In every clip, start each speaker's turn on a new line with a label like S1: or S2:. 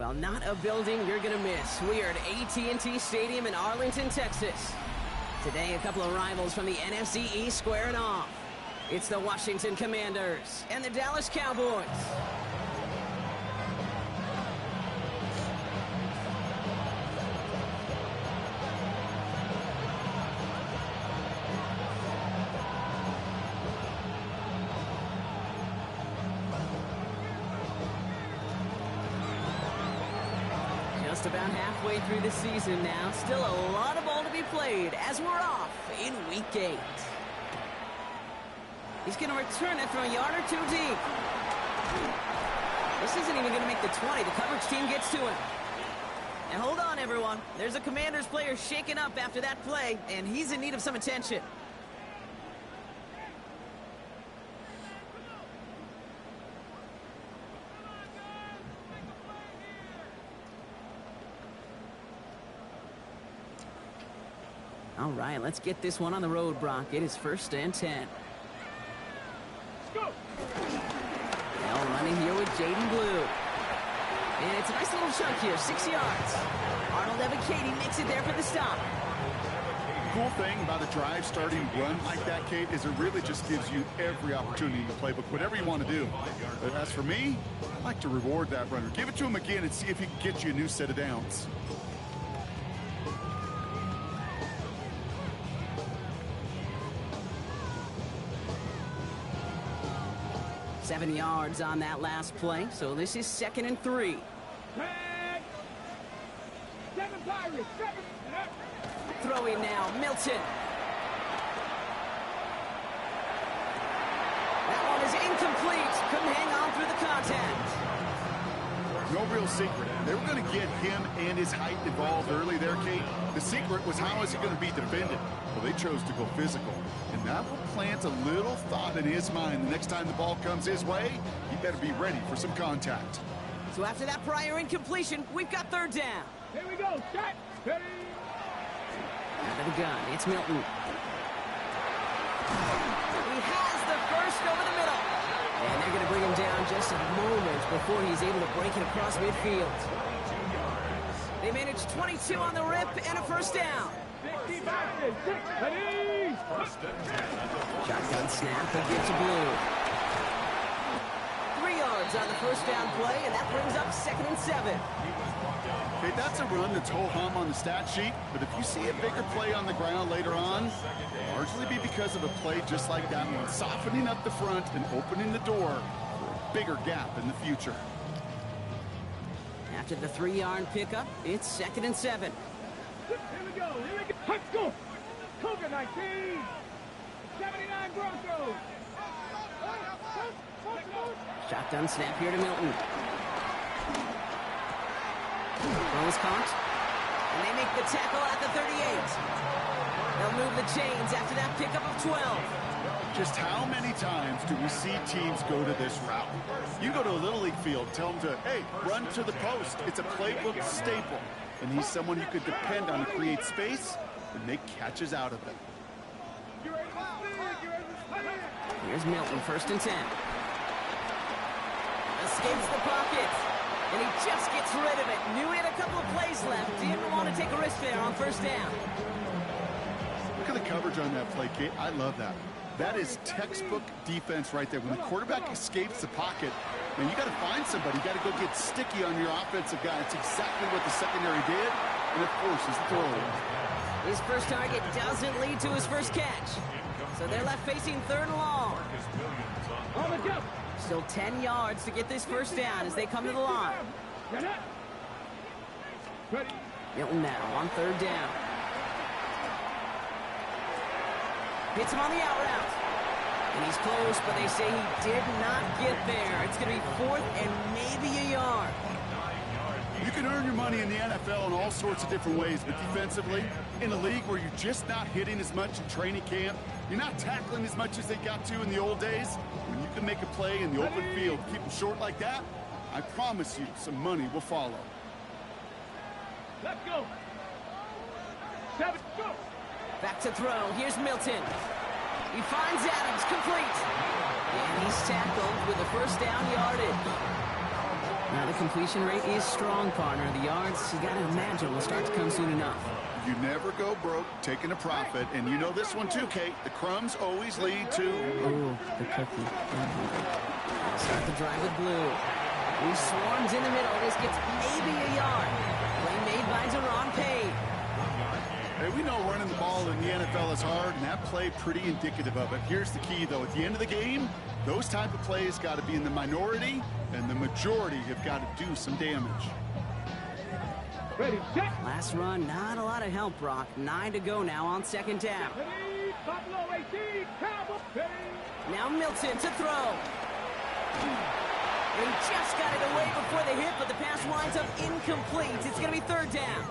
S1: Well, not a building you're going to miss. We are at AT&T Stadium in Arlington, Texas. Today, a couple of rivals from the NFC East squaring off. It's the Washington Commanders and the Dallas Cowboys. Just about halfway through the season now. Still a lot of ball to be played as we're off in Week 8. He's going to return it from a yard or two deep. This isn't even going to make the 20. The coverage team gets to him. And hold on, everyone. There's a Commanders player shaken up after that play, and he's in need of some attention. All right, let's get this one on the road, Brock. It is 1st and 10. Now running here with Jaden Blue. And it's a nice little chunk here, 6 yards. Arnold Ebiketie makes it there for the stop.
S2: The cool thing about a drive starting run like that, Kate, is it really just gives you every opportunity in the playbook, whatever you want to do. But as for me, I like to reward that runner. Give it to him again and see if he can get you a new set of downs.
S1: Seven yards on that last play, so this is 2nd and 3. Throwing now, Milton. That one is incomplete. Couldn't hang on through the contact.
S2: No real secret. They were going to get him and his height involved early there, Kate. The secret was how is he going to be defended? Well, they chose to go physical. And that will plant a little thought in his mind. The next time the ball comes his way, he better be ready for some contact.
S1: So after that prior incompletion, we've got 3rd down.
S3: Here we go. Shot. Ready.
S1: Out of the gun, it's Milton. He has the first over the middle. And they're going to bring him down just a moment before he's able to break it across midfield. They managed 22 on the rip and a 1st down. Shotgun snap and get to Blue. 3 yards on the 1st down play, and that brings up 2nd and 7.
S2: Okay, that's a run that's ho-hum on the stat sheet, but if you see a bigger play on the ground later on, it'll largely be because of a play just like that one, softening up the front and opening the door for a bigger gap in the future.
S1: After the 3-yard pickup, it's 2nd and 7.
S3: Here we go. Let's go. Cougar 19. 79 Broncos.
S1: Shotgun snap here to Milton. Ball is caught. And they make the tackle at the 38. They'll move the chains after that pickup of 12.
S2: Just how many times do we see teams go to this route? You go to a Little League field, tell them to, hey, run to the post. It's a playbook staple. And he's someone you could depend on to create space and make catches out of it.
S1: Here's Milton, 1st and 10. Escapes the pocket. And he just gets rid of it. Knew he had a couple of plays left. Didn't want to take a risk there on 1st down.
S2: Look at the coverage on that play, Kate. I love that. That is textbook defense right there. When the quarterback escapes the pocket, man, you got to find somebody. You got to go get sticky on your offensive guy. It's exactly what the secondary did, and it forces the throw.
S1: His first target doesn't lead to his first catch. So they're left facing 3rd and long.
S3: On the go.
S1: Still 10 yards to get this 1st down as they come to the line.
S3: Ready.
S1: Milton now on 3rd down. Hits him on the out route. And he's close, but they say he did not get there. It's going to be 4th and maybe a yard.
S2: You can earn your money in the NFL in all sorts of different ways, but defensively, in a league where you're just not hitting as much in training camp, you're not tackling as much as they got to in the old days, when you can make a play in the open field, keep them short like that, I promise you some money will follow.
S3: Let's go. 7, go.
S1: Back to throw. Here's Milton. He finds Adams, complete. And he's tackled with a 1st down yardage. Now the completion rate is strong, partner. The yards, you got to imagine, will start to come soon enough.
S2: You never go broke taking a profit, and you know this one too, Kate. The crumbs always lead to...
S1: Ooh, the cookie. Start the drive with Blue. He swarms in the middle. This gets maybe a yard. Play made by Deron Payne.
S2: Hey, we know running the ball in the NFL is hard, and that play pretty indicative of it. Here's the key, though. At the end of the game, those type of plays got to be in the minority, and the majority have got to do some damage.
S3: Ready, set.
S1: Last run, not a lot of help, Brock. 9 to go now on second down.
S3: Ready, Buffalo 18, Cowboys. Ready.
S1: Now Milton to throw. He just got it away before the hit, but the pass winds up incomplete. It's going to be third down.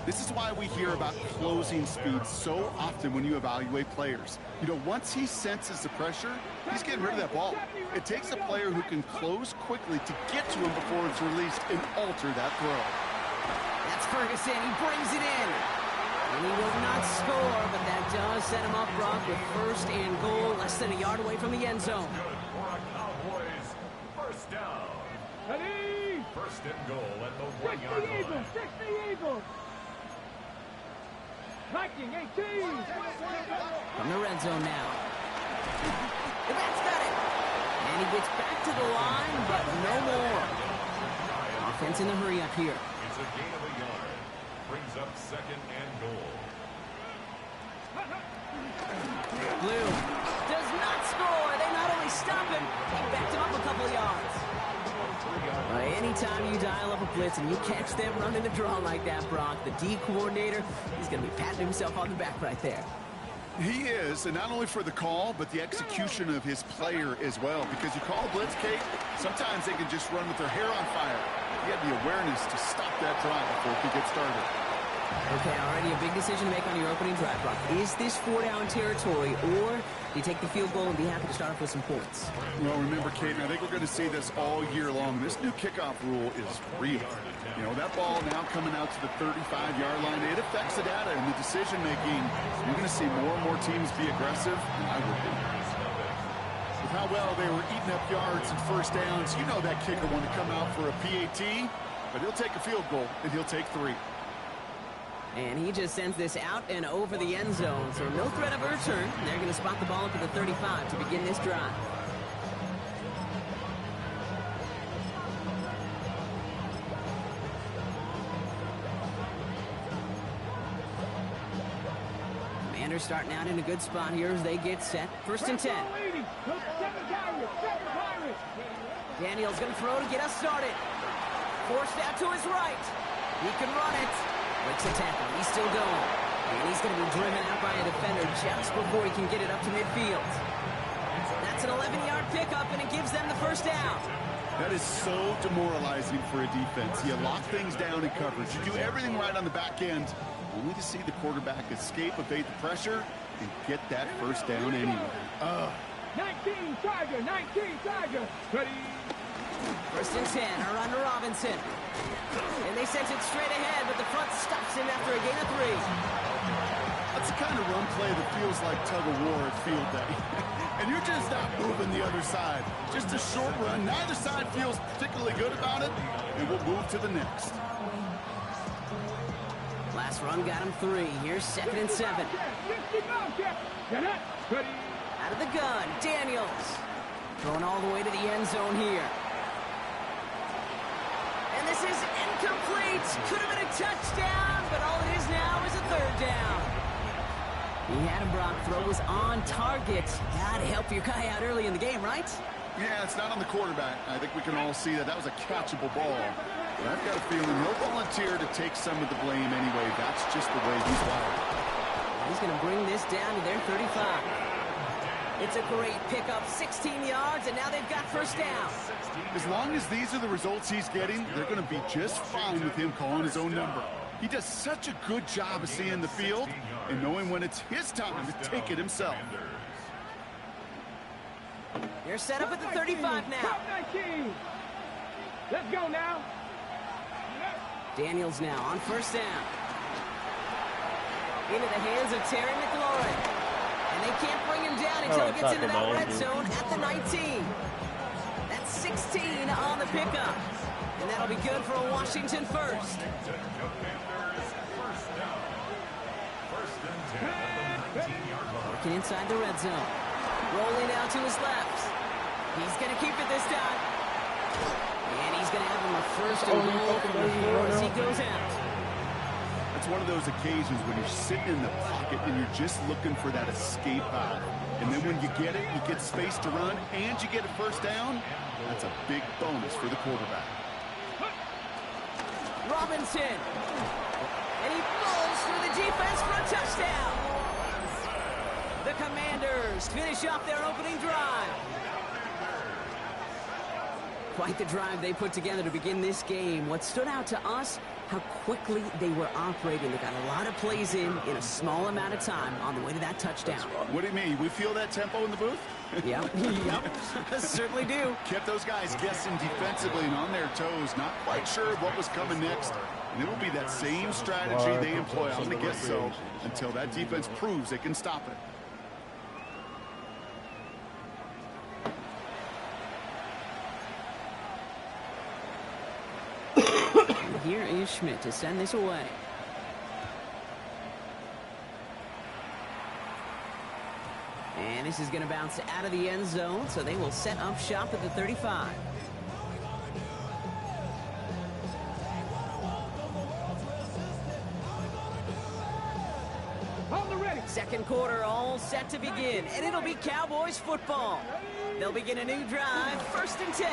S2: This is why we hear about closing speed so often when you evaluate players. You know, once he senses the pressure, he's getting rid of that ball. It takes a player who can close quickly to get to him before it's released and alter that throw.
S1: That's Ferguson. He brings it in. And he will not score, but that does set him up, Brock, with first and goal, less than a yard away from the end zone.
S4: Cowboys, first down.
S3: Ready.
S4: First and goal at the 1
S3: Fix
S4: yard
S3: the Eagles.
S4: line.
S3: Fix the Eagles. Viking 18.
S1: From the red zone now. And that's got it. And he gets back to the line, but no more. Offense in the hurry up here.
S4: It's a gain of a yard. Brings up second and goal.
S1: Blue does not score. They not only stop him, they backed him up a couple yards. Anytime you dial up a blitz and you catch them running the draw like that, Brock, the D coordinator, he's going to be patting himself on the back right there.
S2: He is, and not only for the call, but the execution of his player as well. Because you call a blitz, Kate, sometimes they can just run with their hair on fire. You have the awareness to stop that drive before it can get started.
S1: Okay, already a big decision to make on your opening drive, Brock. Is this 4-down territory, or do you take the field goal and be happy to start off with some points?
S2: Well, remember, Kate, and I think we're going to see this all year long. This new kickoff rule is real. You know, that ball now coming out to the 35-yard line, it affects the data and the decision-making. You're going to see more and more teams be aggressive, and I would be. With how well they were eating up yards and first downs, you know that kicker want to come out for a PAT, but he'll take a field goal, and he'll take 3.
S1: And he just sends this out and over the end zone, so no threat of a return. They're going to spot the ball up at the 35 to begin this drive. Commanders starting out in a good spot here as they get set. First and 10. Daniel's going to throw to get us started. Forced out to his right. He can run it. Breaks a tackle. He's still going. And he's going to be driven out by a defender just before he can get it up to midfield. That's an 11-yard pickup, and it gives them the first down.
S2: That is so demoralizing for a defense. You lock things down in coverage. You do everything right on the back end, only to see the quarterback escape, evade the pressure, and get that first down anyway.
S3: 19 Tiger, 19 Tiger. Ready.
S1: First and 10, a run to Robinson. And they sent it straight ahead, but the front stops him after a gain of 3.
S2: That's the kind of run play that feels like tug-of-war at field day. And you're just not moving the other side. Just a short run. Neither side feels particularly good about it, and we'll move to the next.
S1: Last run got him 3. Here's second and 7.
S3: Ready.
S1: Out of the gun, Daniels. Thrown all the way to the end zone here. And this is incomplete. Could have been a touchdown, but all it is now is a third down. He had him, Brock. Throw was on target. Gotta help your guy out early in the game, right?
S2: Yeah, it's not on the quarterback. I think we can all see that was a catchable ball. But I've got a feeling he'll volunteer to take some of the blame anyway. That's just the way he's wired.
S1: He's going to bring this down to their 35. It's a great pickup, 16 yards, and now they've got first down.
S2: As long as these are the results he's getting, they're going to be just fine with him calling his own number. He does such a good job of seeing the field and knowing when it's his time to take it himself.
S1: They're set up at the 35 now.
S3: 19. Let's go now.
S1: Daniels now on first down. Into the hands of Terry McLaurin. And they can't bring him down until he gets into that red zone at the 19. That's 16 16 on the pickup. And that'll be good for a Washington first. Working inside the red zone. Rolling out to his left. He's going to keep it this time. And he's going to have him a first and goal from the 4 as he goes out.
S2: It's one of those occasions when you're sitting in the pocket and you're just looking for that escape out. And then when you get it, you get space to run, and you get a first down. That's a big bonus for the quarterback.
S1: Robinson. And he falls through the defense for a touchdown. The Commanders finish off their opening drive. Quite the drive they put together to begin this game. What stood out to us, how quickly they were operating. They got a lot of plays in a small amount of time on the way to that touchdown.
S2: What do you mean? We feel that tempo in the booth?
S1: Yep, certainly do.
S2: Kept those guys guessing defensively and on their toes, not quite sure what was coming next. And it will be that same strategy they employ, I'm going to guess so, until that defense proves they can stop it.
S1: Here is Schmidt to send this away. And this is going to bounce out of the end zone, so they will set up shop at the 35.
S3: On the ready.
S1: Second quarter all set to begin, and it'll be Cowboys football. They'll begin a new drive, 1st and 10.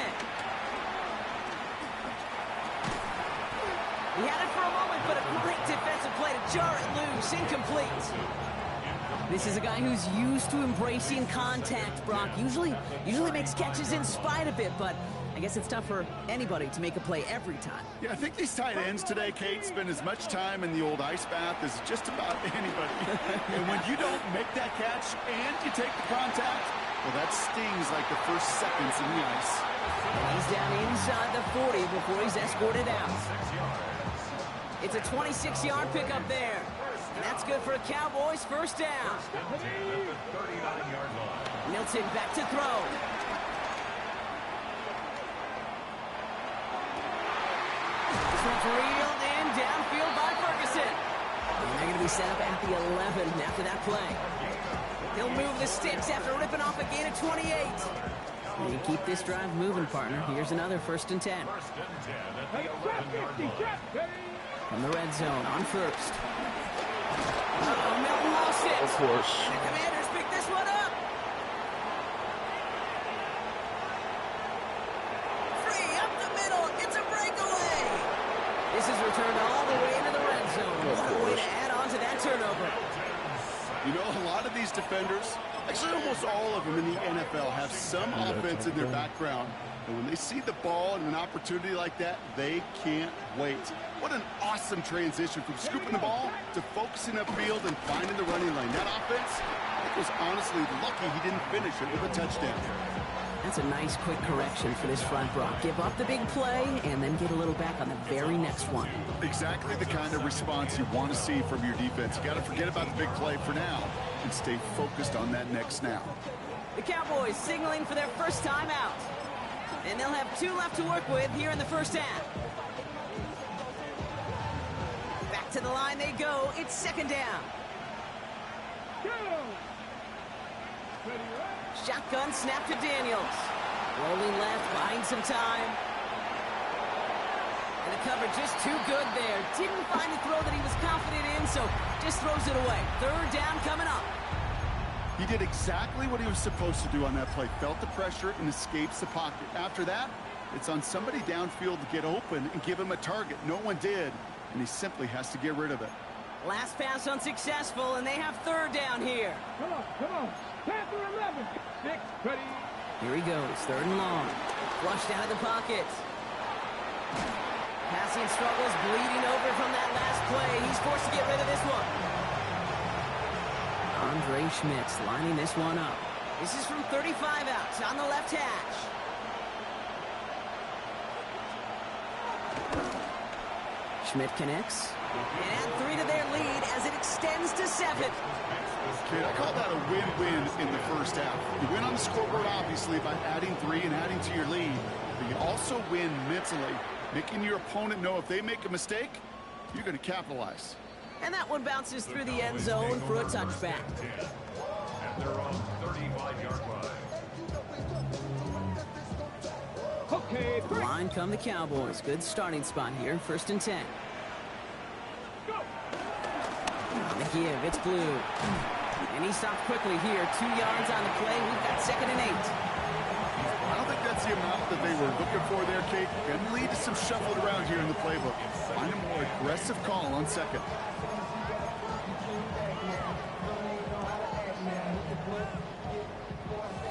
S1: He had it for a moment, but a great defensive play to jar it loose. Incomplete. This is a guy who's used to embracing contact, Brock. Usually makes catches in spite of it, but I guess it's tough for anybody to make a play every time.
S2: Yeah, I think these tight ends today, Kate, spend as much time in the old ice bath as just about anybody. And when you don't make that catch and you take the contact, well, that stings like the first seconds in the ice.
S1: And he's down inside the 40 before he's escorted out. It's a 26-yard pickup there. And that's good for a Cowboys first down. Milton back to throw. This one's reeled in downfield by Ferguson. And they're going to be set up at the 11 after that play. He'll move the sticks after ripping off a gain of 28. And you keep this drive moving, partner. Here's another 1st and 10. From the red zone on first. Oh, Milton lost it.
S5: Of course.
S1: And the Commanders pick this one up. Free up the middle. It's a breakaway. This is returned all the way into the red zone. What a way to add on to that turnover.
S2: You know, a lot of these defenders, actually almost all of them in the NFL, have some offense in their background. And when they see the ball and an opportunity like that, they can't wait. What an awesome transition from scooping the ball to focusing upfield and finding the running lane. That offense, it was honestly lucky he didn't finish it with a touchdown.
S1: That's a nice quick correction for this front, Brock. Give up the big play and then get a little back on the very next one.
S2: Exactly the kind of response you want to see from your defense. You got to forget about the big play for now and stay focused on that next snap.
S1: The Cowboys signaling for their first time out. And they'll have 2 left to work with here in the first half. Back to the line they go. It's 2nd down. Shotgun snap to Daniels. Rolling left, buying some time. And the cover just too good there. Didn't find a throw that he was confident in, so just throws it away. 3rd down coming up.
S2: He did exactly what he was supposed to do on that play. Felt the pressure and escapes the pocket. After that, it's on somebody downfield to get open and give him a target. No one did, and he simply has to get rid of it.
S1: Last pass unsuccessful, and they have 3rd down here.
S3: Come on. Panther 11. 6, ready.
S1: Here he goes, 3rd and long. Flushed out of the pocket. Passing struggles, bleeding over from that last play. He's forced to get rid of this one. Andre Schmitz lining this one up. This is from 35 out on the left hash. Schmidt connects. And add 3 to their lead as it extends to 7.
S2: Kid, I call that a win-win in the first half. You win on the scoreboard, obviously, by adding 3 and adding to your lead. but you also win mentally, making your opponent know if they make a mistake, you're going to capitalize.
S1: And that one bounces through the end zone for a touchback.
S4: And they're on 35-yard line.
S3: Okay,
S1: The line come the Cowboys. Good starting spot here, 1st and 10.
S3: go.
S1: On the give, it's Blue. And he stopped quickly here. 2 yards on the play. We've got 2nd and 8.
S2: I don't think that's the amount that they were looking for there, Kate. Going to lead to some shuffled around here in the playbook. Find a more aggressive call on 2nd.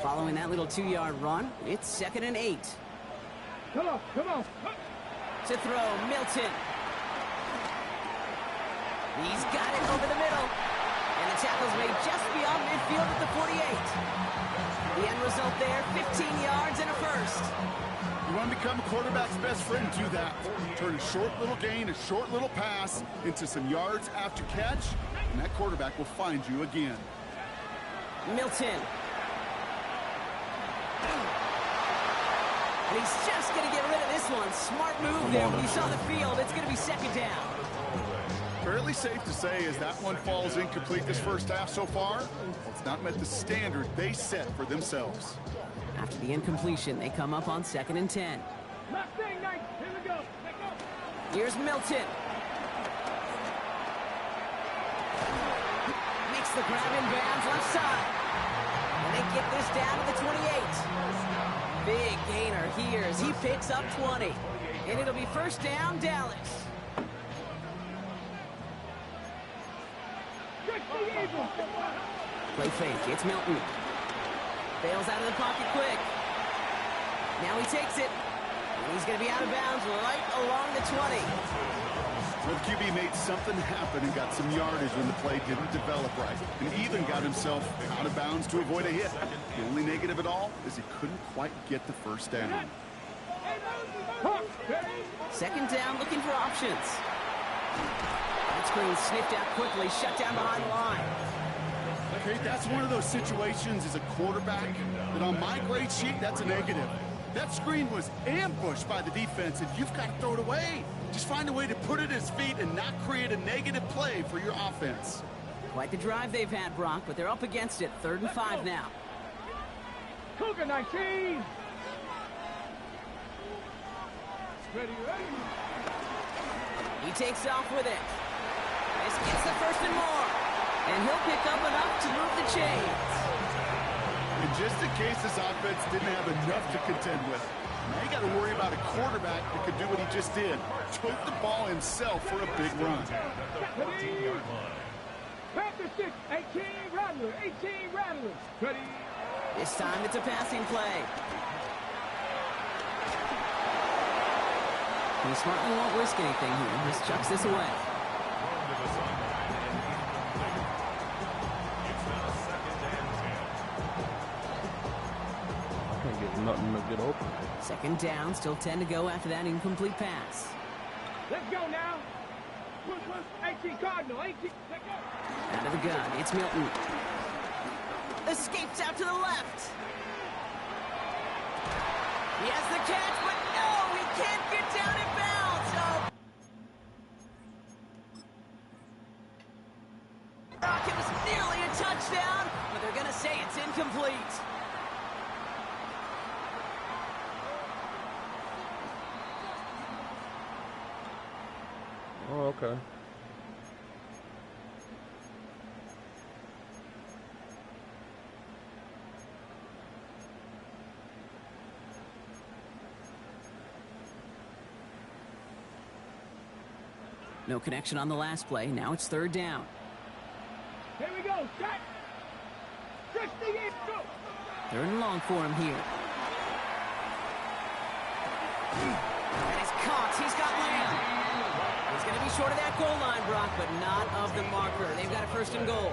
S1: Following that little 2-yard run, it's 2nd and 8.
S3: Come on, come on.
S1: To throw, Milton. He's got it over the middle. And the tackle's made just beyond midfield at the 48. The end result there, 15 yards and a first.
S2: You want to become a quarterback's best friend, do that. Turn a short little gain, a short little pass into some yards after catch, and that quarterback will find you again.
S1: Milton. And he's just going to get rid of this one. Smart move there. When he saw the field, it's going to be 2nd down.
S2: Fairly safe to say as that one falls incomplete this first half so far, it's not met the standard they set for themselves.
S1: After the incompletion, they come up on 2nd and 10.
S3: Last thing, Knight. Here we go. Let's go.
S1: Here's Milton. Makes the grab in bounds left side. And they get this down to the 28. Big gainer here as he picks up 20. And it'll be 1st down, Dallas. Play fake. It's Milton. Bails out of the pocket quick. Now he takes it. And he's going to be out of bounds right along the 20.
S2: Well, the QB made something happen and got some yardage when the play didn't develop right. And even got himself out of bounds to avoid a hit. The only negative at all is he couldn't quite get the 1st down.
S1: 2nd down, looking for options. That screen sniffed out quickly, shut down behind the line.
S2: Okay, that's one of those situations as a quarterback that on my grade sheet, that's a negative. That screen was ambushed by the defense, and you've got to throw it away. Just find a way to put it at his feet and not create a negative play for your offense.
S1: Quite the drive they've had, Brock, but they're up against it. 3rd and 5 now.
S3: Cougar 19. Ready, ready.
S1: He takes off with it. This gets the 1st and more. And he'll pick up enough to move the chains.
S2: And just in case this offense didn't have enough to contend with, now you got to worry about a quarterback that could do what he just did. Choke the ball himself for a big run.
S3: Panther 6, 18 Rattler, 18 Rattler. Ready.
S1: This time it's a passing play. He smartly won't risk anything here. Just chucks this away.
S5: Nothing to get open.
S1: 2nd down, still 10 to go after that incomplete pass.
S3: Let's go now. 18 Cardinal, 18. Let's go.
S1: Out of the gun, it's Milton. Escapes out to the left. He has the catch, but no, he can't get down in bounds. Oh. It was nearly a touchdown, but they're going to say it's incomplete.
S5: Oh, okay.
S1: No connection on the last play. Now it's 3rd down.
S3: Here we go. Set. Stretch the end. Go.
S1: 3rd and long for him here. And it's caught. He's got Lamb. He's going to be short of that goal line, Brock, but not of the marker. They've got a 1st and goal.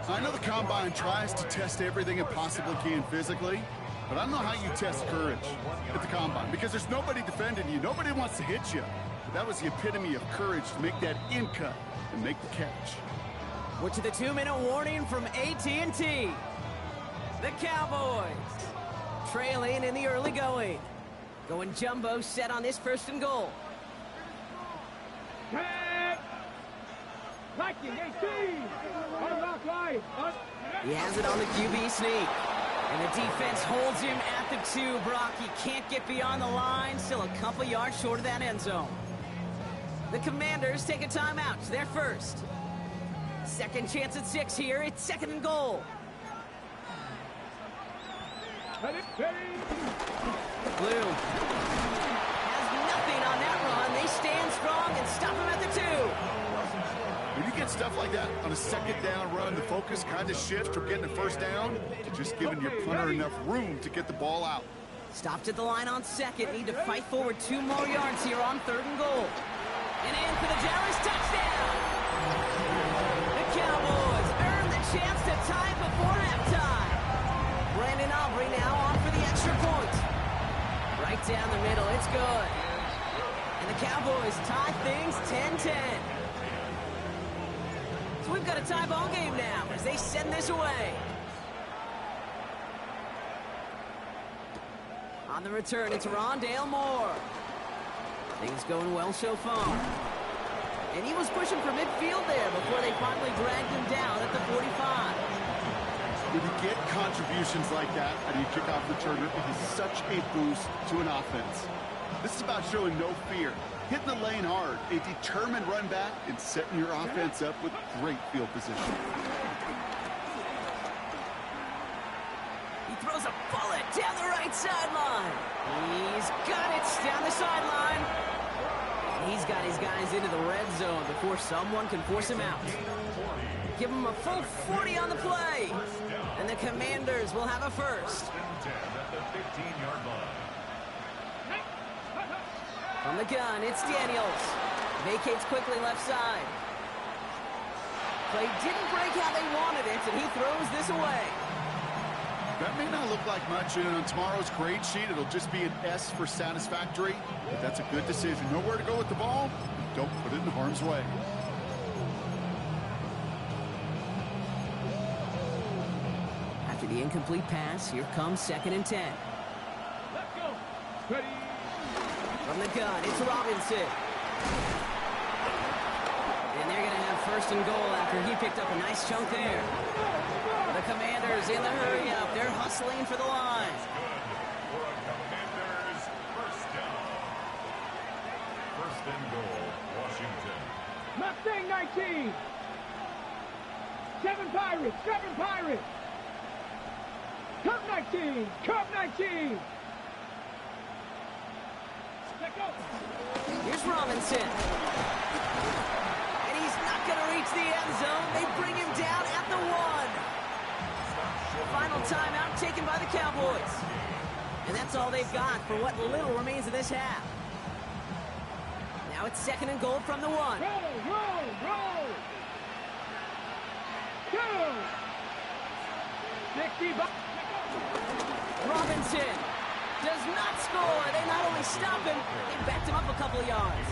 S2: I know the Combine tries to test everything it possibly can physically, but I don't know how you test courage at the Combine because there's nobody defending you. Nobody wants to hit you. But that was the epitome of courage to make that in cut and make the catch.
S1: We're to the 2-minute warning from AT&T. The Cowboys trailing in the early going. Going jumbo set on this 1st and goal.
S3: Tag. Liking 18. Unlock line.
S1: He has it on the QB sneak. And the defense holds him at the 2. Brock, he can't get beyond the line. Still a couple yards short of that end zone. The Commanders take a timeout. They're first. Second chance at 6 here. It's 2nd and goal. Bloom has nothing on that run. They stand strong and stop him at the 2.
S2: When you get stuff like that on a 2nd down run, the focus kind of shifts from getting a 1st down to just giving your punter enough room to get the ball out.
S1: Stopped at the line on 2nd. Need to fight forward 2 more yards here on 3rd and goal. And in for the Jaguars touchdown. The Cowboys earn the chance to tie it before halftime. Brandon Aubrey now on for the extra point. Right down the middle, it's good. And the Cowboys tie things 10-10. So we've got a tie ball game now as they send this away. On the return, it's Rondale Moore. Things going well so far. And he was pushing for midfield there before they finally dragged him down at the 45.
S2: When you get contributions like that out of your kickoff returner, it is such a boost to an offense. This is about showing no fear, hitting the lane hard, a determined run back, and setting your offense up with great field position.
S1: He throws a bullet down the right sideline. He's got it down the sideline. And he's got his guys into the red zone before someone can force him out. Give him a full 40 on the play. And the Commanders will have a first. From the gun, it's Daniels. Vacates quickly left side. Play didn't break how they wanted it, and he throws this away.
S2: That may not look like much, and on tomorrow's grade sheet, it'll just be an S for satisfactory. But that's a good decision. Know where to go with the ball. Don't put it in harm's way.
S1: After the incomplete pass, here comes 2nd and 10.
S3: Let's go. Ready.
S1: From the gun, it's Robinson. And they're going to have 1st and goal after he picked up a nice chunk there. The Commanders in the hurry up. They're hustling for the line.
S4: For a Commanders 1st down. 1st and goal, Washington.
S3: Mustang 19. 7 Pirates. 7 Pirates. Cub 19. Cub 19. Let's go.
S1: Here's Robinson. And he's not going to reach the end zone. They bring him down at the 1. Final timeout taken by the Cowboys. And that's all they've got for what little remains of this half. Now it's 2nd and goal from the 1.
S3: Roll, roll, roll. Go. 60.
S1: Robinson does not score. They not only stop him, they backed him up a couple of yards.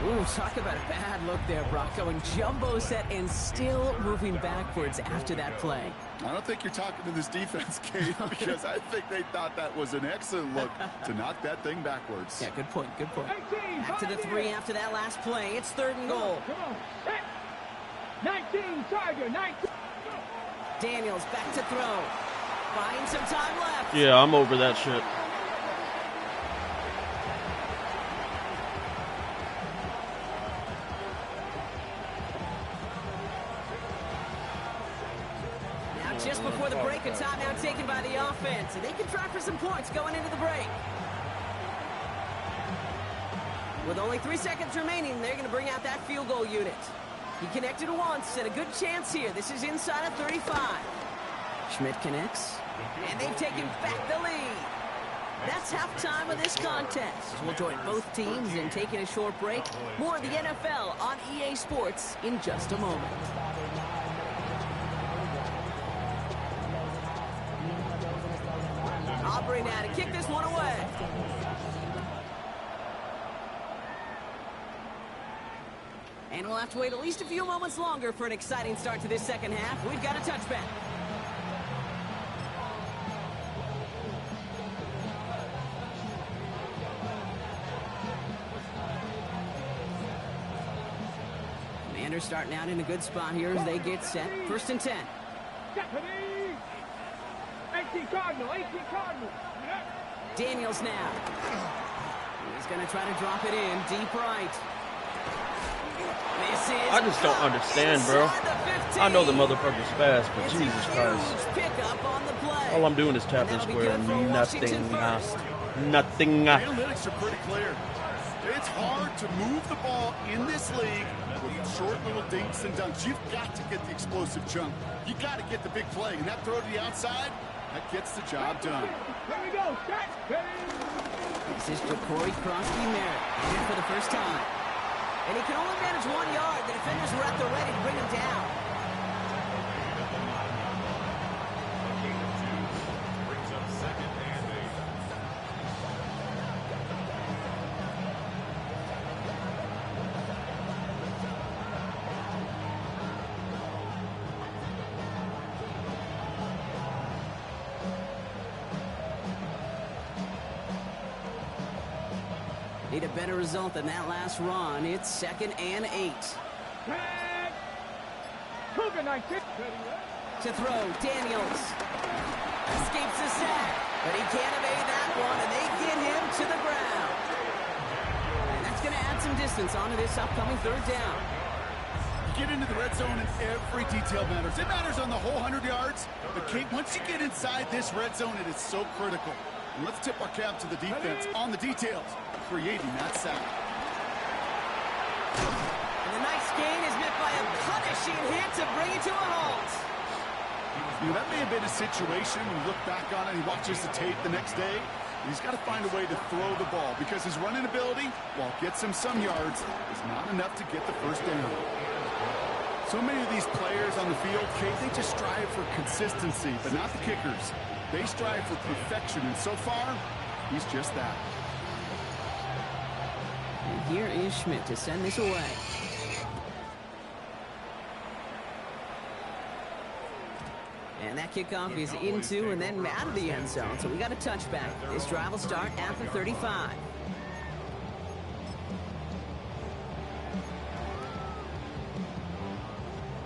S1: Ooh, talk about a bad look there, Brock. Going jumbo set and still moving backwards after that play.
S2: I don't think you're talking to this defense, Kate, because I think they thought that was an excellent look to knock that thing backwards.
S1: Yeah, good point, good point.
S3: 18,
S1: Back to the 3 after that last play. It's 3rd and goal.
S3: Come on. 19, Tiger, 19.
S1: Daniels back to throw. Buying some time left.
S5: Yeah, I'm over that shit.
S1: Now just before the break, a timeout taken by the offense. And they can try for some points going into the break. With only 3 seconds remaining, they're going to bring out that field goal unit. He connected once, and a good chance here. This is inside of 35. Schmidt connects, and they've taken back the lead. That's halftime of this contest. We'll join both teams in taking a short break. More of the NFL on EA Sports in just a moment. Aubrey now to kick this one away. And we'll have to wait at least a few moments longer for an exciting start to this second half. We've got a touchback. Commanders starting out in a good spot here as they get set. 1st and 10.
S3: Deputy! 18 Cardinal, 18 Cardinal.
S1: Daniels now. He's going to try to drop it in deep right.
S5: I just don't understand, bro. I know the motherfucker's fast, but Jesus Christ. All I'm doing is tapping square and nothing. Nothing.
S2: The analytics are pretty clear. It's hard to move the ball in this league with short little dinks and dunks. You've got to get the explosive chunk. You got to get the big play. And that throw to the outside, that gets the job done.
S3: Here we go.
S1: This is Ja'Cory Crosby-Merritt in for the first time. And he can only manage 1 yard. The defenders were at the ready to bring him down.
S4: Brings up 2nd and 8.
S1: Need a better result than that last run. It's 2nd and 8.
S3: Cougar 19.
S1: To throw, Daniels. Escapes the sack, but he can't evade that one, and they get him to the ground. And that's going to add some distance onto this upcoming 3rd down.
S2: You get into the red zone and every detail matters. It matters on the whole 100 yards. But, Kate, once you get inside this red zone, it is so critical. And let's tip our cap to the defense on the details, creating that sack.
S1: And the nice gain is met by a punishing hit to bring it to a halt.
S2: You know, that may have been a situation when you look back on it and he watches the tape the next day. He's got to find a way to throw the ball because his running ability, while it gets him some yards, is not enough to get the 1st down. So many of these players on the field, Kate, they just strive for consistency, but not the kickers. They strive for perfection, and so far, he's just that.
S1: And here is Schmidt to send this away. And that kickoff is into and then out of the end zone. So we got a touchback. This drive will start at the 35.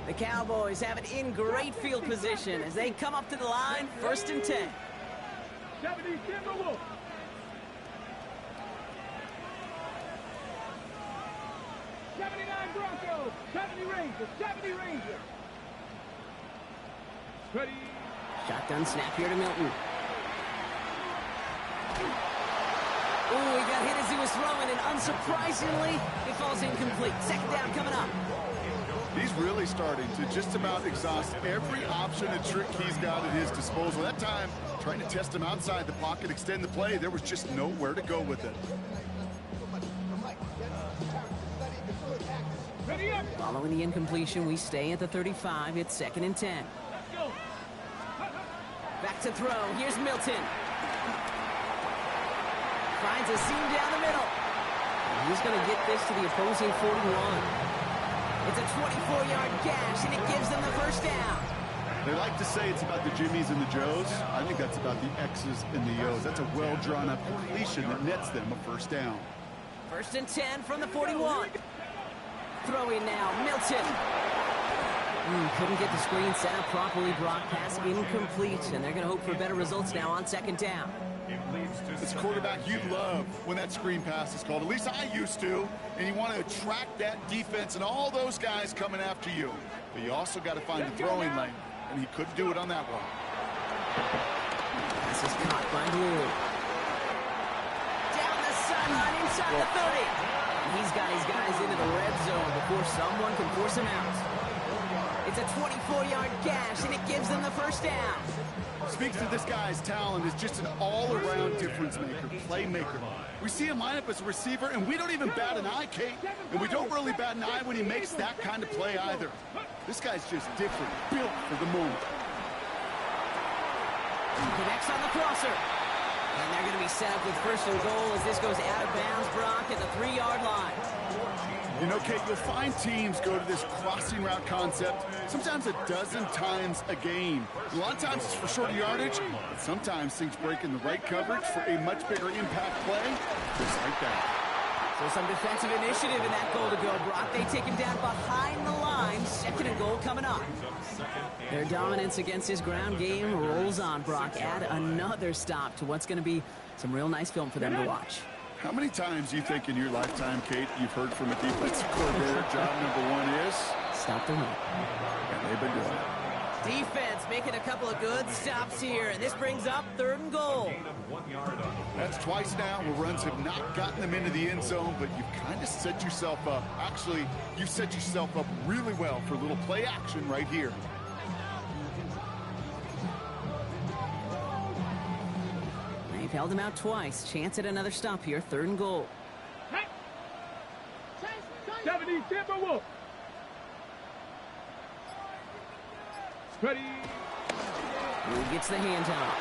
S1: The Cowboys have it in great field position as they come up to the line, 1st and 10.
S3: 70 Timberwolves. 79 Broncos. 70 Rangers. 70 Rangers. Ready.
S1: Shotgun snap here to Milton. Oh, he got hit as he was throwing, and unsurprisingly, it falls incomplete. 2nd down coming up.
S2: He's really starting to just about exhaust every option and trick he's got at his disposal. That time, trying to test him outside the pocket, extend the play, there was just nowhere to go with it.
S3: Ready up.
S1: Following the incompletion, we stay at the 35. It's 2nd and 10.
S3: Go.
S1: Back to throw. Here's Milton. Finds a seam down the middle. And he's going to get this to the opposing 41. It's a 24-yard gash, and it gives them the 1st down.
S2: They like to say it's about the Jimmies and the Joes. I think that's about the X's and the O's. That's a well-drawn-up completion that nets them a 1st down.
S1: 1st and 10 from the 41. Throwing now, Milton. Couldn't get the screen set up properly. Brock pass incomplete, and they're going to hope for better results now on 2nd down.
S2: As a quarterback, you love when that screen pass is called. At least I used to. And you want to attract that defense and all those guys coming after you. But you also got to find the throwing lane. And he couldn't do it on that one.
S1: This is caught by Blue. Down the sideline inside the 30. He's got his guys into the red zone before someone can force him out. It's a 24-yard gash, and it gives them the 1st down.
S2: Speaks to this guy's talent as just an all-around difference maker, playmaker. We see him line up as a receiver, and we don't even bat an eye, Kate. And we don't really bat an eye when he makes that kind of play either. This guy's just different, built for the moment.
S1: Connects on the crosser. And they're going to be set up with 1st and goal as this goes out of bounds, Brock, at the 3-yard line.
S2: You know, Kate, you'll find teams go to this crossing route concept sometimes a dozen times a game. A lot of times it's for shorter yardage, but sometimes things break in the right coverage for a much bigger impact play, just like that.
S1: So some defensive initiative in that goal to go, Brock. They take him down behind the Their dominance against his ground game rolls on, Brock. Add another stop to what's going to be some real nice film for them to watch.
S2: How many times do you think in your lifetime, Kate, you've heard from a defensive coordinator, job number one is?
S1: Stop the run.
S2: And they've been doing it.
S1: Defense making a couple of good stops here, and this brings up 3rd and goal.
S2: That's twice now where runs have not gotten them into the end zone, but you've kind of set yourself up. Actually, you've set yourself up really well for a little play action right here.
S1: They've held him out twice. Chance at another stop here. 3rd and goal.
S3: 70 Timberwolves. Ready.
S1: Who gets the handoff?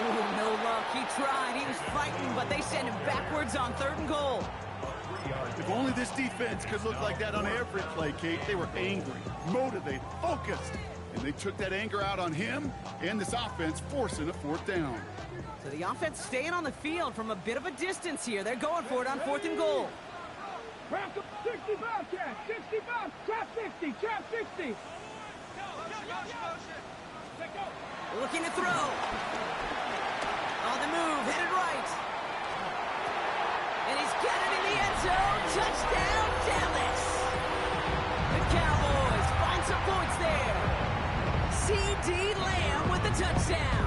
S1: Oh, no luck. He tried. He was fighting, but they send him backwards on 3rd and goal.
S2: If only this defense could look like that on every play, Kate. They were angry, motivated, focused. And they took that anger out on him and this offense, forcing a 4th down.
S1: So the offense staying on the field from a bit of a distance here. They're going for it on 4th and goal.
S3: 65, Chad. 65. Trap 60. Trap 60.
S1: Looking to throw. On the move, headed right. And he's got it in the end zone. Touchdown, Dallas. The Cowboys find some points there. C.D. Lamb with the touchdown.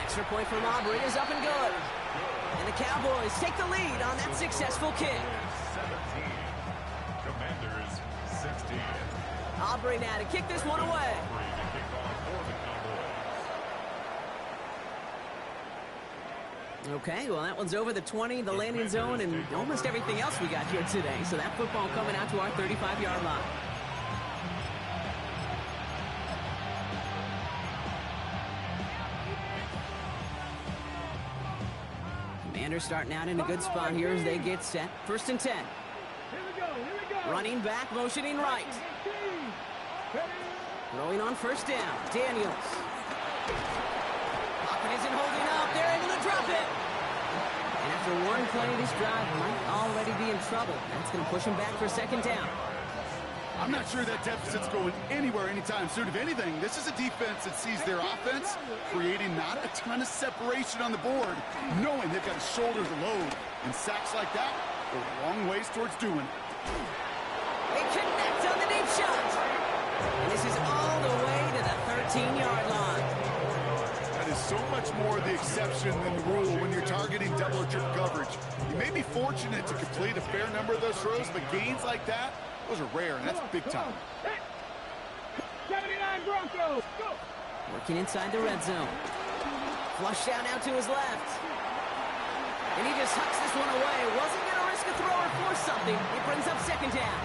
S1: Extra point from Aubrey is up and good. And the Cowboys take the lead on that successful kick.
S4: 17. Commanders 16.
S1: Aubrey now to kick this one away. Okay, well, that one's over the 20, the landing zone, and almost everything else we got here today. So that football coming out to our 35-yard line. Commanders starting out in a good spot here as they get set. 1st and 10.
S3: Here we go. Here we go.
S1: Running back, motioning right. Throwing on 1st down. Daniels. Pocket isn't holding up. They're able to drop it. And after one play, this drive might already be in trouble. That's going to push him back for 2nd down.
S2: I'm not sure that deficit's going anywhere anytime soon. If anything, this is a defense that sees their offense creating not a ton of separation on the board, knowing they've got to shoulder the load. And sacks like that go a long ways towards doing it.
S1: They connect on the deep shot. And this is all the way to the 13-yard line.
S2: That is so much more the exception than the rule when you're targeting double or triple coverage. You may be fortunate to complete a fair number of those throws, but gains like that, those are rare, and that's big time.
S3: 79 Broncos. Go.
S1: Working inside the red zone. Flush down out to his left. And he just hucks this one away. Wasn't going to risk a throw or force something. It brings up 2nd down.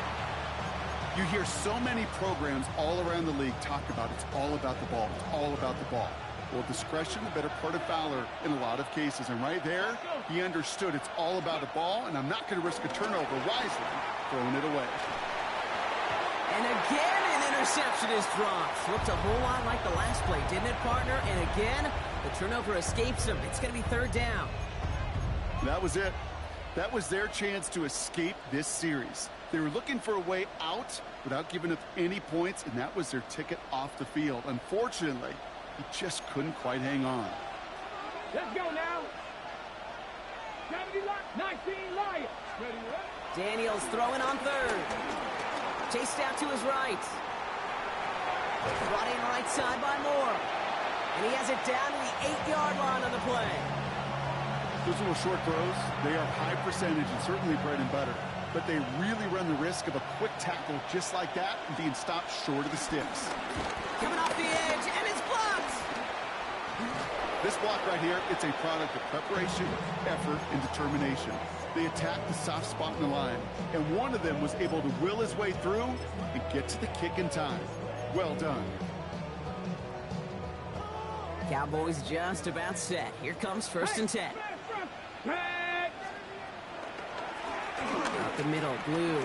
S2: You hear so many programs all around the league talk about it's all about the ball. It's all about the ball. Well, discretion, the better part of valor in a lot of cases. And right there, he understood it's all about a ball, and I'm not going to risk a turnover wisely, throwing it away.
S1: And again, an interception is dropped. Looked a whole lot like the last play, didn't it, partner? And again, the turnover escapes him. It's going to be 3rd down.
S2: That was it. That was their chance to escape this series. They were looking for a way out without giving up any points, and that was their ticket off the field. Unfortunately, he just couldn't quite hang on.
S3: Let's go now. 19 Lions. Ready,
S1: Daniels throwing on 3rd. Chased out to his right. Brought in right side by Moore. And he has it down to the 8-yard line on the play.
S2: Those little short throws, they are high percentage and certainly bread and butter. But they really run the risk of a quick tackle just like that and being stopped short of the sticks.
S1: Coming off the edge, and it's blocked!
S2: This block right here, it's a product of preparation, effort, and determination. They attacked the soft spot in the line, and one of them was able to will his way through and get to the kick in time. Well done.
S1: Cowboys just about set. Here comes 1st and 10. Out the middle, Blue.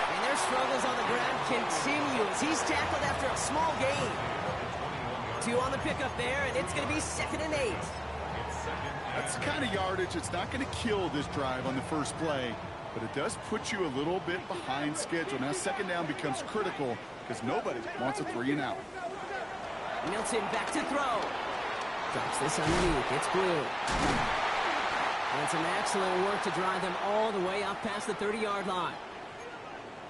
S1: And their struggles on the ground continue as he's tackled after a small gain. 2 on the pickup there, and it's going to be 2nd and 8.
S2: That's the kind of yardage that's not going to kill this drive on the first play, but it does put you a little bit behind schedule. Now, second down becomes critical because nobody wants a 3-and-out.
S1: Milton back to throw. Drops this underneath. It's Blue. And some excellent work to drive them all the way up past the 30-yard line.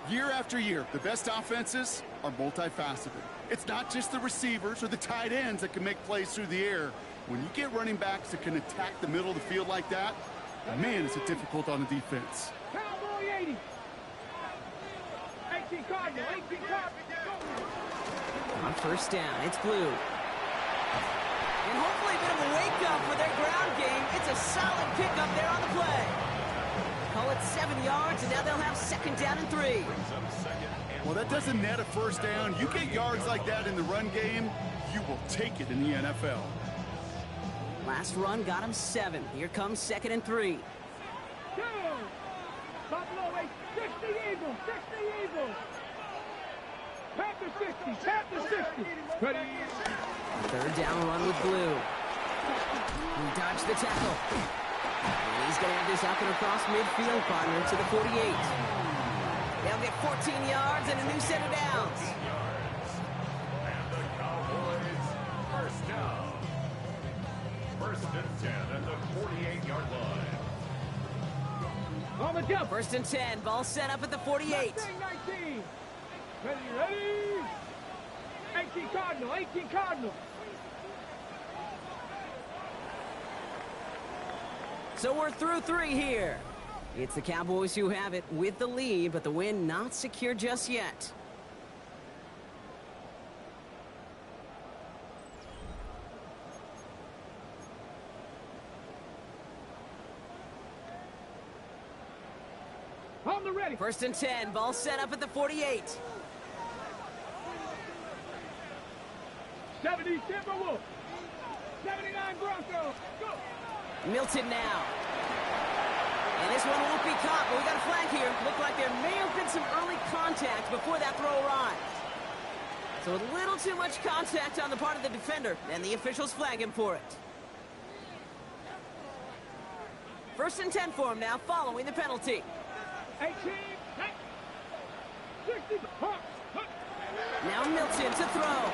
S2: Year after year, the best offenses are multifaceted. It's not just the receivers or the tight ends that can make plays through the air. When you get running backs that can attack the middle of the field like that, man, is it difficult on the defense.
S3: Cowboy 80. 18 Cardinal, 18 Cardinal.
S1: On first down, it's Blue. And hopefully a bit of a wake-up for their ground game. It's a solid pickup there on the play. Call it 7 yards, and now they'll have second down and 3.
S2: Well, that doesn't net a first down. You get yards like that in the run game, you will take it in the NFL.
S1: Last run got him 7. Here comes second and 3.
S3: Two. Buffalo 8, 60 Eagles, 60 Eagles. Panther 60, Panther 60. Ready.
S1: Third down run with Blue. He dodged the tackle. And he's going to have this up and across midfield, partner, to the 48. They'll get 14 yards and a new set of downs.
S4: And the Cowboys first down. First and 10 at the 48-yard line.
S3: On the jump.
S1: First and 10, ball set up at the 48.
S3: 19. Ready, ready. 18 Cardinal, 18 Cardinal.
S1: So we're through 3 here. It's the Cowboys who have it with the lead, but the win not secure just yet.
S3: On the ready.
S1: First and 10, ball set up at the 48.
S3: 70 Timberwolves. 79 Broncos. Go.
S1: Milton now. And this one won't be caught, but we got a flag here. Looked like there may have been some early contact before that throw arrived. So a little too much contact on the part of the defender, and the officials flag him for it. First and 10 for him now, following the penalty.
S3: 18, 60.
S1: Now Milton to throw.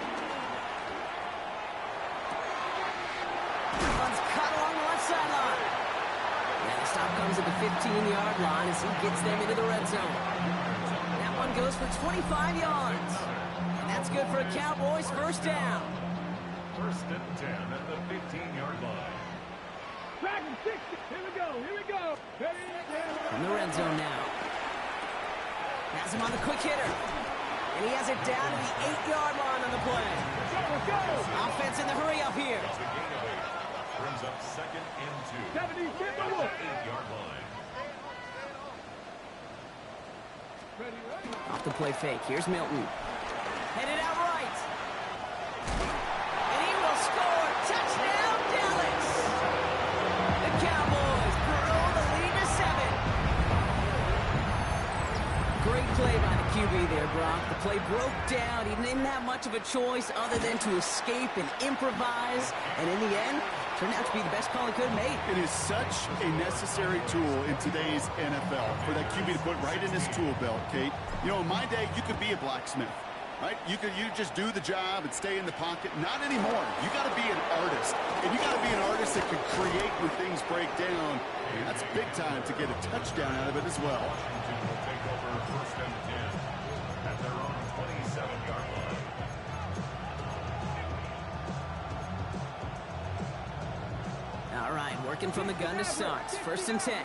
S1: One's cut along the left sideline. And the stop comes at the 15-yard line as he gets them into the red zone. That one goes for 25 yards. And that's good for a Cowboys first down.
S4: First and 10 at the 15-yard line.
S3: Dragon 60. Here we go, here we go.
S1: From the red zone now. Has him on the quick hitter. And he has it down to the 8-yard line on the play.
S3: Let's go.
S1: Offense in the hurry up here.
S4: Brings up second and 2.
S3: 70 Timberwolves.
S4: 8-yard line.
S3: Ready, ready.
S1: Off the play fake. Here's Milton. Headed out right. And he will score. Touchdown, Dallas. The Cowboys grow the lead to 7. Great play by the QB there, Brock. The play broke down. He didn't have much of a choice other than to escape and improvise. And in the end, turned out to be the best call he could have made.
S2: It is such a necessary tool in today's NFL for that QB to put right in his tool belt, Kate. You know, in my day, you could be a blacksmith, right? You just do the job and stay in the pocket. Not anymore. You got to be an artist. And you got to be an artist that can create when things break down. And that's big time to get a touchdown out of it as well.
S4: Washington will take over first and 10 at their own 27-yard line.
S1: All right, working from the gun to start. First and 10.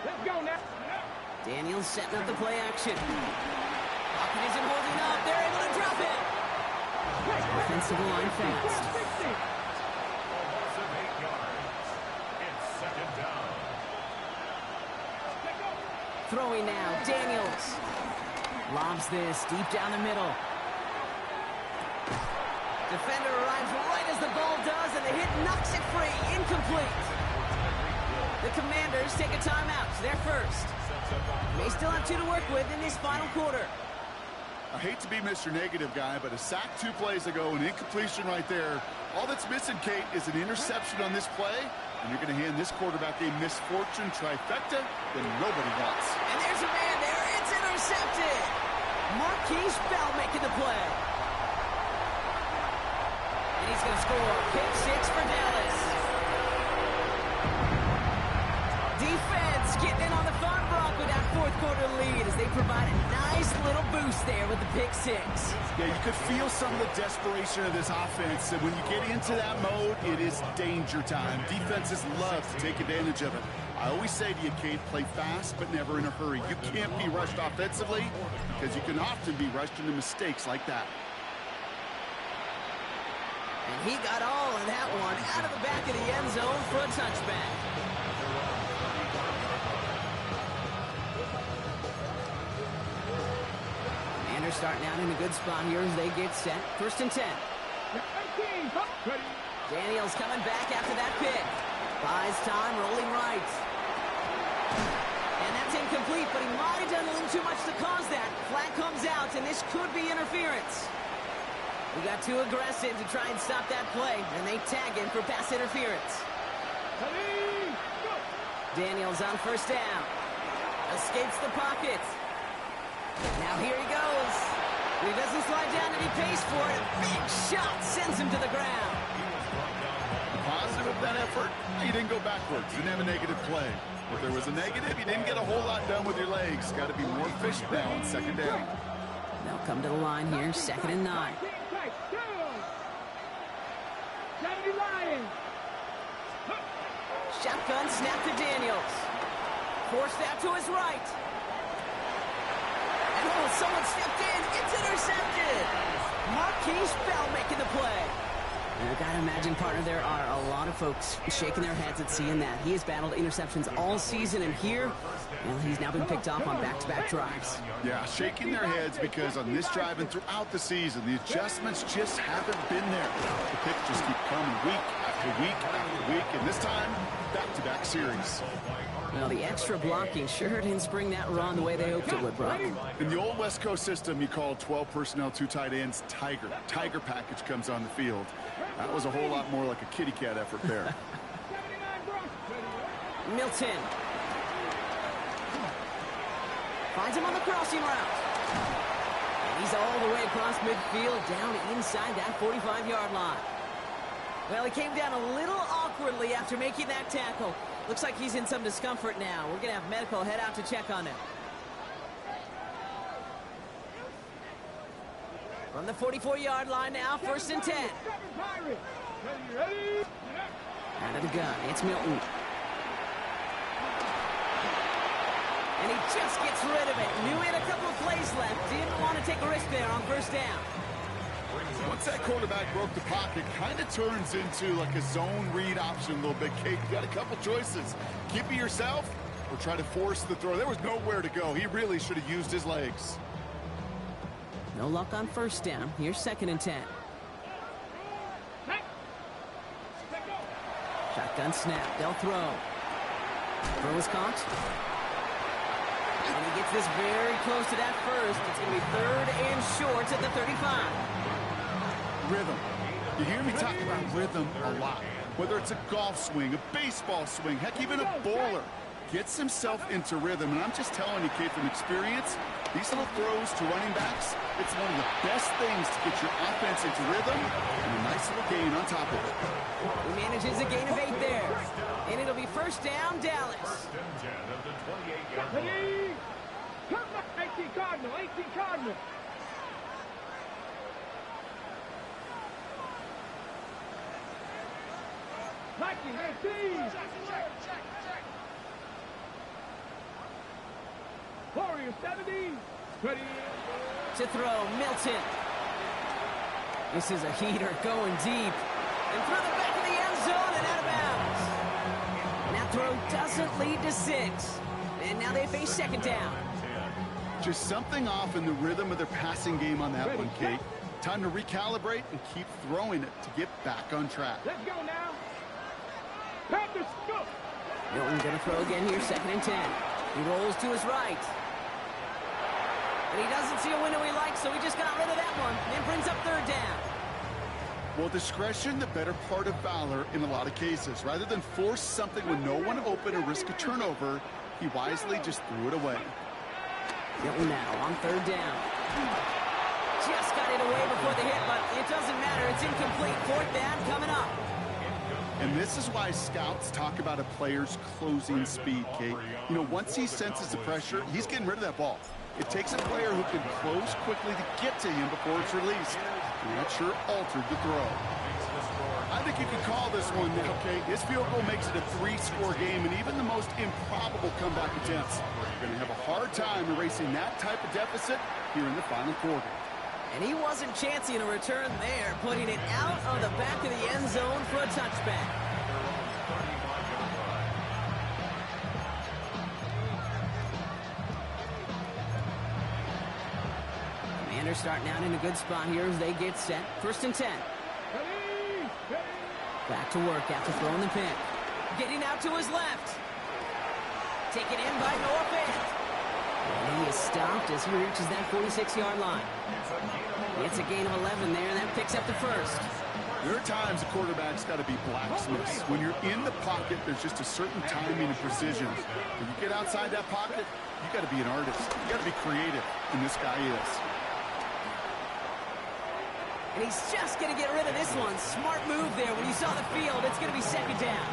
S3: Let's go now.
S1: Daniels setting up the play action. Pocket isn't holding up. They're able to drop it. Offensive line fast.
S3: 60.
S4: Loss of 8 yards. It's second down.
S1: Throwing now, Daniels. Lobs this deep down the middle. Defender arrives right as the ball does, and the hit knocks it free. Incomplete. The Commanders take a timeout. They're first. They still have 2 to work with in this final quarter.
S2: I hate to be Mr. Negative guy, but a sack 2 plays ago, an incompletion right there. All that's missing, Kate, is an interception on this play, and you're going to hand this quarterback a misfortune trifecta that nobody wants.
S1: And there's a man there. It's intercepted. Marquise Bell making the play. And he's going to score. Pick 6 for Dallas. Defense getting in on the fun block with that fourth quarter lead as they provide a nice little boost there with the pick 6.
S2: Yeah, you could feel some of the desperation of this offense, and when you get into that mode, it is danger time. Defenses love to take advantage of it. I always say to you, Kate, play fast but never in a hurry. You can't be rushed offensively because you can often be rushed into mistakes like that.
S1: And he got all of that one out of the back of the end zone for a touchback. Commanders starting out in a good spot here as they get set. 1st and 10. Daniels coming back after that pick. Buys time, rolling right. And that's incomplete, but he might have done a little too much to cause that. Flag comes out, and this could be interference. He got too aggressive to try and stop that play, and they tag him for pass interference. Daniels on 1st down. Escapes the pocket. Now here he goes. He doesn't slide down and he pays for it. Big shot sends him to the ground.
S2: Positive of that effort, you didn't go backwards. Didn't have a negative play. If there was a negative, you didn't get a whole lot done with your legs. Got to be more efficient now on 2nd down.
S1: They'll come to the line here, 2nd and 9. Shotgun snap to Daniels. Force that to his right. And oh, someone stepped in. It's intercepted. Marquise Bell making the play. And I gotta imagine, partner, there are a lot of folks shaking their heads at seeing that. He has battled interceptions all season, and here, well, he's now been picked off on back-to-back drives.
S2: Yeah, shaking their heads because on this drive and throughout the season, the adjustments just haven't been there. The picks just keep coming week after week after week, and this time, back-to-back series.
S1: Well, the extra blocking sure didn't spring that run the way they hoped it would, Brock.
S2: In the old West Coast system, you called 12 personnel, 2 tight ends, Tiger. Tiger package comes on the field. That was a whole lot more like a kitty cat effort there.
S1: Milton. Finds him on the crossing route. And he's all the way across midfield, down inside that 45-yard line. Well, he came down a little awkwardly after making that tackle. Looks like he's in some discomfort now. We're going to have medical head out to check on him. From the 44-yard line now, 1st and 10. Out of the gun, it's Milton. And he just gets rid of it. Knew he had a couple of plays left. Didn't want to take a risk there on 1st down.
S2: Once that quarterback broke the pocket, kind of turns into like a zone read option a little bit. Kate, you got a couple choices. Keep it yourself or try to force the throw. There was nowhere to go. He really should have used his legs.
S1: No luck on 1st down. Here's 2nd and 10. Shotgun snap. They'll throw. Throw is caught. And he gets this very close to that first. It's going to be 3rd and short at the 35.
S2: Rhythm. You hear me talk about rhythm a lot. Whether it's a golf swing, a baseball swing, heck, even a bowler gets himself into rhythm. And I'm just telling you, kid, from experience, these little throws to running backs, it's one of the best things to get your offense into rhythm and a nice little gain on top of it.
S1: He manages a gain of 8 there. And it'll be 1st down, Dallas.
S3: 18 Cardinal, 18 Cardinal. Warrior 70. Ready.
S1: To throw, Milton. This is a heater going deep. And through the back of the end zone and out of bounds. And that throw doesn't lead to 6. And now they face 2nd down.
S2: Just something off in the rhythm of their passing game on that one, Kate. Time to recalibrate and keep throwing it to get back on track.
S3: Let's go now. Panthers, go.
S1: Milton going to throw again here, 2nd and 10. He rolls to his right. And he doesn't see a window he likes, so he just got rid of that one and brings up third down.
S2: Well, discretion, the better part of valor in a lot of cases. Rather than force something with no one open and risk a turnover, he wisely just threw it away.
S1: Hilton now on third down. Just got it away before the hit, but it doesn't matter. It's incomplete. Fourth down coming up.
S2: And this is why scouts talk about a player's closing speed, Kate. You know, once he senses the pressure, he's getting rid of that ball. It takes a player who can close quickly to get to him before it's released. And that sure altered the throw. I think you could call this one now, Kate. This field goal makes it a 3-score game, and even the most improbable comeback attempts are going to have a hard time erasing that type of deficit here in the final quarter.
S1: And he wasn't chancing a return there, putting it out of the back of the end zone for a touchback. Commanders starting out in a good spot here as they get set. 1st and 10. Back to work after throwing the pick. Getting out to his left. Taken in by Noah Fant. And he is stopped as he reaches that 46-yard line. It's a gain of 11 there, and that picks up the first.
S2: There are times a quarterback's got to be blacksmiths. When you're in the pocket, there's just a certain timing and precision. When you get outside that pocket, you got to be an artist. You got to be creative, and this guy is.
S1: And he's just going to get rid of this one. Smart move there. When you saw the field, it's going to be second down.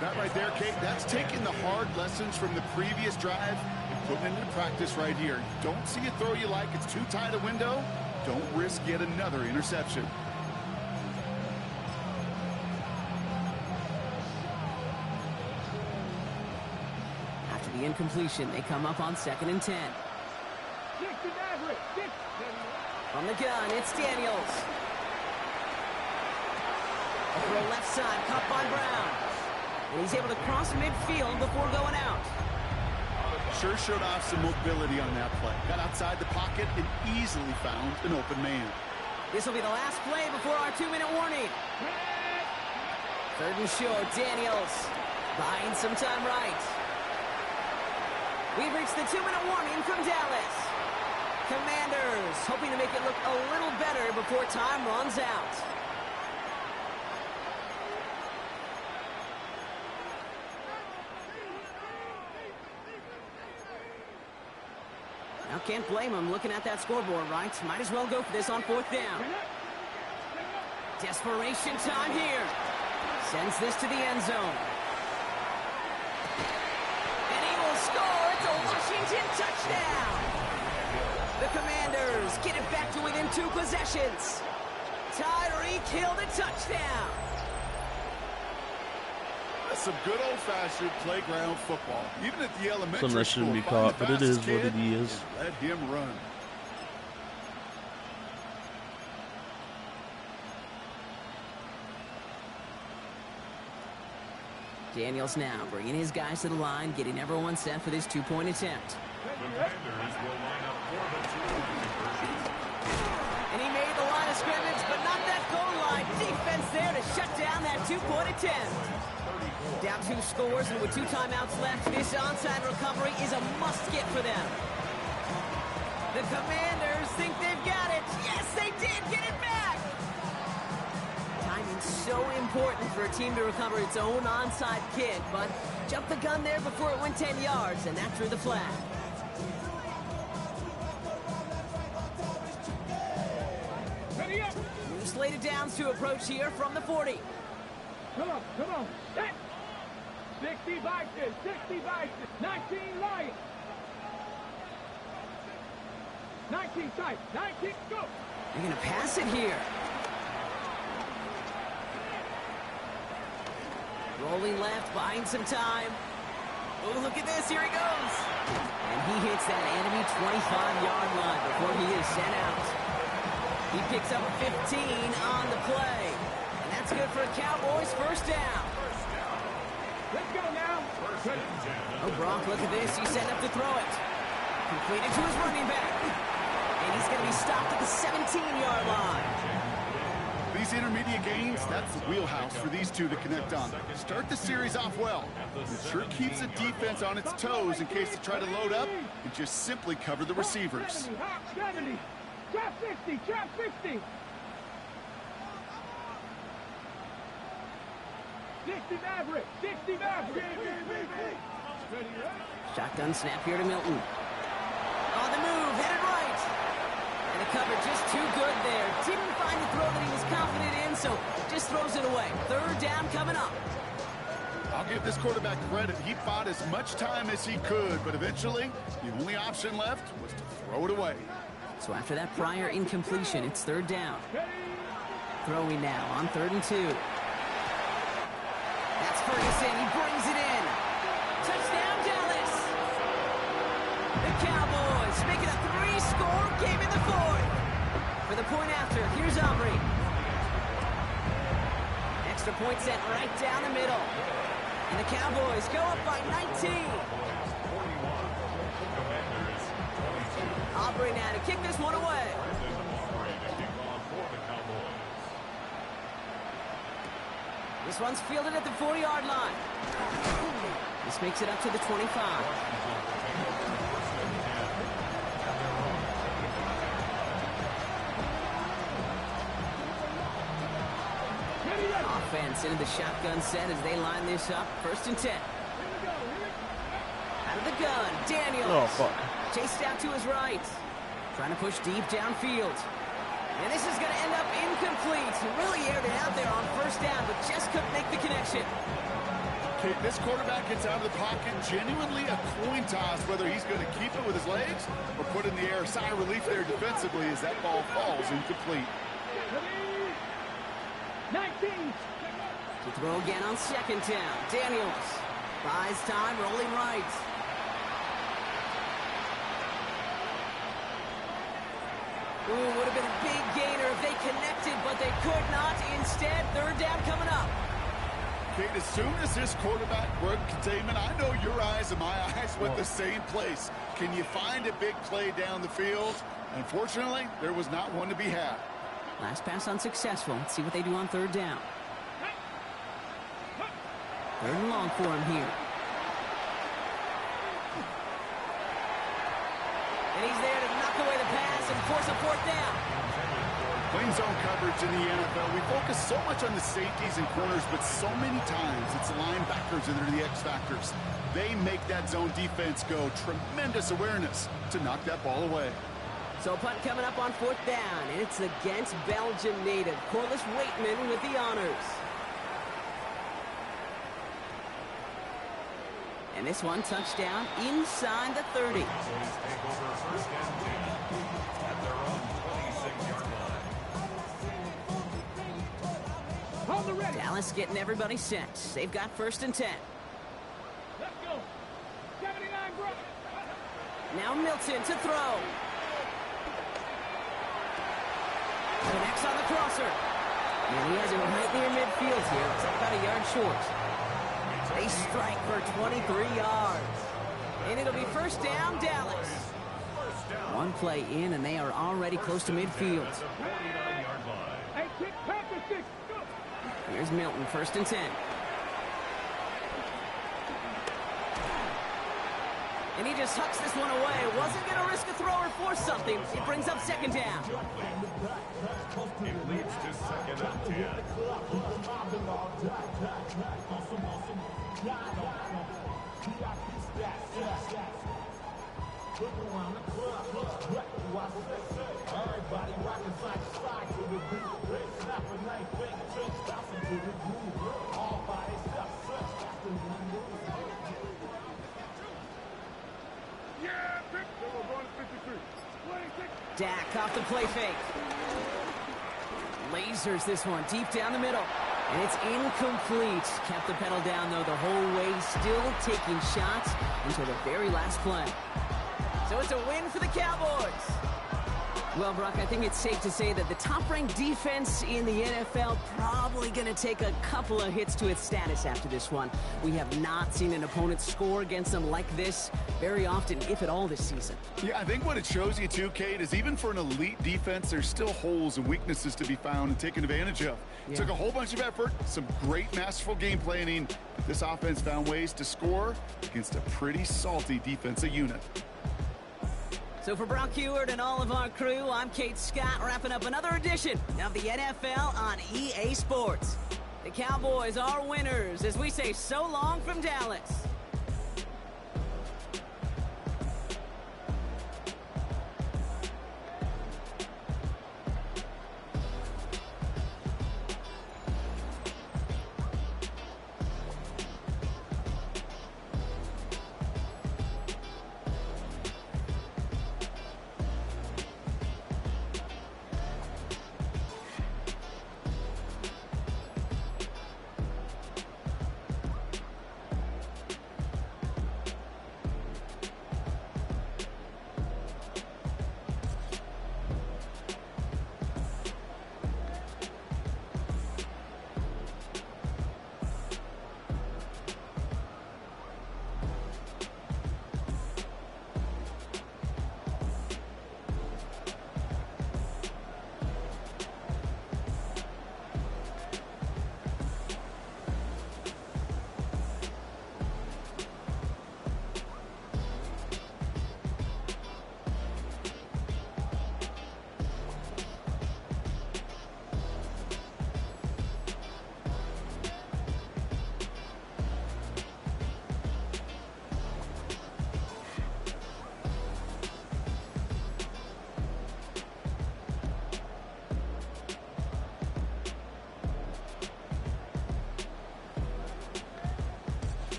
S2: That right there, Kate, that's taking the hard lessons from the previous drive and putting it into practice right here. You don't see a throw you like, it's too tight a window, don't risk yet another interception.
S1: After the incompletion, they come up on 2nd and 10. From the gun, it's Daniels. A throw left side, caught by Brown. And he's able to cross midfield before going out.
S2: Sure showed off some mobility on that play. Got outside the pocket and easily found an open man.
S1: This will be the last play before our 2-minute warning. 3rd and short, Daniels buying some time right. We've reached the 2-minute warning from Dallas. Commanders hoping to make it look a little better before time runs out. Now can't blame him looking at that scoreboard, right? Might as well go for this on 4th down. Desperation time here. Sends this to the end zone. And he will score. It's a Washington touchdown. The Commanders get it back to within 2 possessions. Tyreek Hill the touchdown.
S2: That's some good old-fashioned playground football. Even at the elementary
S5: Something that shouldn't be caught, but it is what it is.
S2: Let him run.
S1: Daniels now bringing his guys to the line, getting everyone set for this 2-point attempt. And he made the line of scrimmage, but not that goal line. Defense there to shut down that 2-point attempt. Down 2 scores, and with 2 timeouts left, this onside recovery is a must-get for them. The Commanders think they've got it. Yes, they did. Get it back. Timing's so important for a team to recover its own onside kick, but jumped the gun there before it went 10 yards, and that drew the flag. New slated downs to approach here from the 40.
S3: Come on. 60 Vikings, 19 Lions. 19 tight, 19, go.
S1: They're going to pass it here. Rolling left, buying some time. Oh, look at this, here he goes. And he hits that enemy 25-yard line before he is sent out. He picks up 15 on the play. And that's good for a Cowboys first down.
S3: Let's go now.
S1: Oh, Brock, look at this. He's set up to throw it. Completed to his running back. And he's going to be stopped at the 17-yard line.
S2: The These intermediate games, that's the wheelhouse for these two to connect on. Start the series off well. It sure keeps the defense on its toes in case they try to load up and just simply cover the receivers.
S3: 70, trap 60, trap 60. 60 Maverick, 60 Maverick.
S1: Shotgun snap here to Milton. On the move, headed right. And the cover just too good there. Didn't find the throw that he was confident in, so just throws it away. Third down coming up.
S2: I'll give this quarterback credit. He fought as much time as he could, but eventually, the only option left was to throw it away.
S1: So after that prior incompletion, it's third down. Throwing now on 3rd and 2. That's Ferguson. He brings it in. Touchdown, Dallas. The Cowboys make it a 3-score game in the 4th. For the point after, here's Aubrey. Extra point sent right down the middle. And the Cowboys go up by 19. Aubrey now to kick this one away. This one's fielded at the 40-yard line. This makes it up to the 25. Offense into the shotgun set as they line this up. 1st and 10. Out of the gun, Daniels.
S5: Oh, fuck.
S1: Chased out to his right. Trying to push deep downfield. And this is going to end up incomplete. He really aired it out there on 1st down, but just couldn't make the connection.
S2: Okay, this quarterback gets out of the pocket, genuinely a coin toss whether he's going to keep it with his legs or put it in the air. Sigh of relief there defensively as that ball falls incomplete.
S3: 19.
S1: To throw again on 2nd down. Daniels buys time, rolling right. Ooh, would have been a big gainer if they connected, but they could not. Instead, 3rd down coming up.
S2: Kate, as soon as this quarterback broke containment, I know your eyes and my eyes went the same place. Can you find a big play down the field? Unfortunately, there was not one to be had.
S1: Last pass unsuccessful. Let's see what they do on 3rd down. 3rd and long for him here. And he's there to knock away the pass and force a 4th down.
S2: Playing zone coverage in the NFL, we focus so much on the safeties and corners, but so many times it's the linebackers that are the X factors. They make that zone defense go. Tremendous awareness to knock that ball away.
S1: So punt coming up on 4th down, and it's against Belgium native Corliss Waitman with the honors. And this one touchdown inside the 30. Dallas getting everybody set. They've got 1st and 10.
S3: Let's go. 79, bro.
S1: Now Milton to throw. Connects on the crosser. And he has it right near midfield here. It's about a yard short. They strike for 23 yards. And it'll be 1st down, Dallas. One play in, and they are already close to midfield.
S3: Hey, kick, pass the 6.
S1: Here's Milton, 1st and 10. And he just hucks this one away. Wasn't going to risk a throw or force something. It brings up 2nd down.
S4: It leads to 2nd and 10.
S1: Dak off the play fake. Lasers this one deep down the middle. And it's incomplete. Kept the pedal down, though, the whole way, still taking shots until the very last play. So it's a win for the Cowboys. Well, Brock, I think it's safe to say that the top-ranked defense in the NFL probably going to take a couple of hits to its status after this one. We have not seen an opponent score against them like this very often, if at all, this season.
S2: Yeah, I think what it shows you too, Kate, is even for an elite defense, there's still holes and weaknesses to be found and taken advantage of.
S1: Yeah.
S2: Took a whole bunch of effort, some great masterful game planning. This offense found ways to score against a pretty salty defensive unit.
S1: So for Brock Heward and all of our crew, I'm Kate Scott, wrapping up another edition of the NFL on EA Sports. The Cowboys are winners as we say so long from Dallas.